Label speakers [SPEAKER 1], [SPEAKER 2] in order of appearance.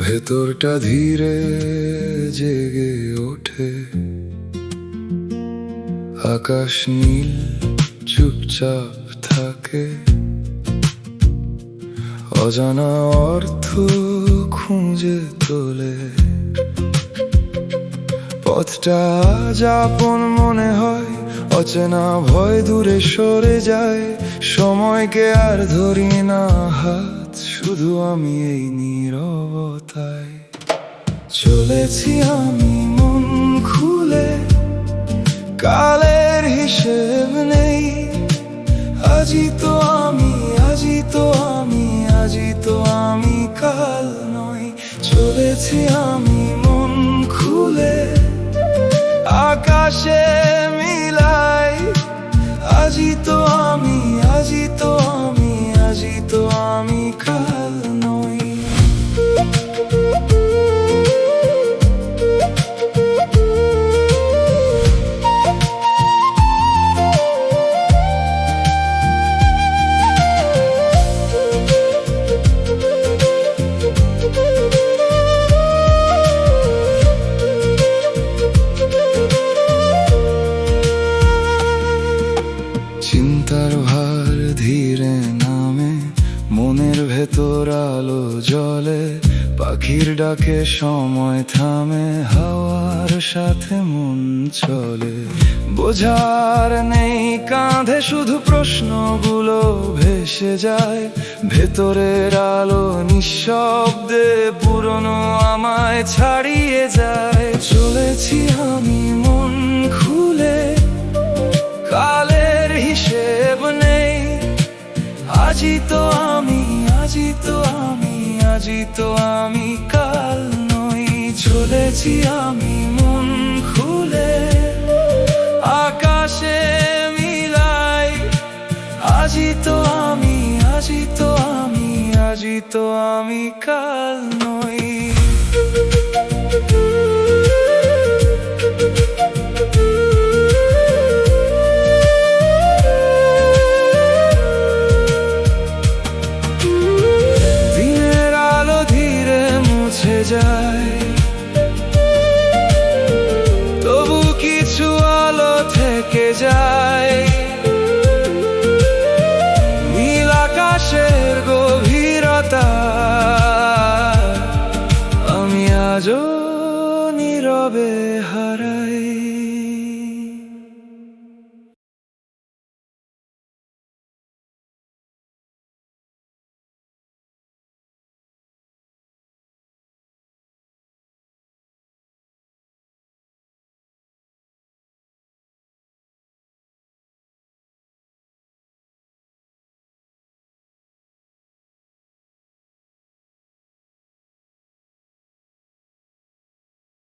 [SPEAKER 1] ভেতরটা ধীরে জেগে ওঠে, আকাশ নীল চুপচাপ থাকে, অজানা অর্থ খুঁজে তোলে। পথটা যাপন মনে হয়, অচেনা ভয় দূরে সরে যায়। সময়কে আর ধরি না হাত, শুধু আমি এই নীরবতায়। চলেছি আমি মন খুলে, কালের হিসেব নেই। আজই তো আমি, আজই তো আমি, আজই তো আমি কাল নই। চলেছি আমি মন খুলে, আকাশে মিলাই। আজই তো আমি, আজই তো আমি, আজই তো আমি কাল নই। চিন্তার ভার ধীরে নামে, মনের ভেতর আলো জ্বলে। পাখির ডাকে সময় থামে, হাওয়ার সাথে মন চলে। বোঝার নেই কাঁধে, শুধু প্রশ্নগুলো ভেসে যায়। ভেতরের আলো নিঃশব্দে পুরনো আমায় ছাড়িয়ে যায়। চলেছি আমি মন খুলে, কালের হিসেব নেই। আজই তো আমি, আজই তো আমি, আজই তো আমি কাল নই। চলেছি আমি মন খুলে, আকাশে মিলাই। আজই তো আমি, আজই তো আমি, আজই তো আমি কাল নই। যায়, তবু কিছু আলো থেকে যায়। নীল আকাশের গভীরতা, আমি আজও নীরবে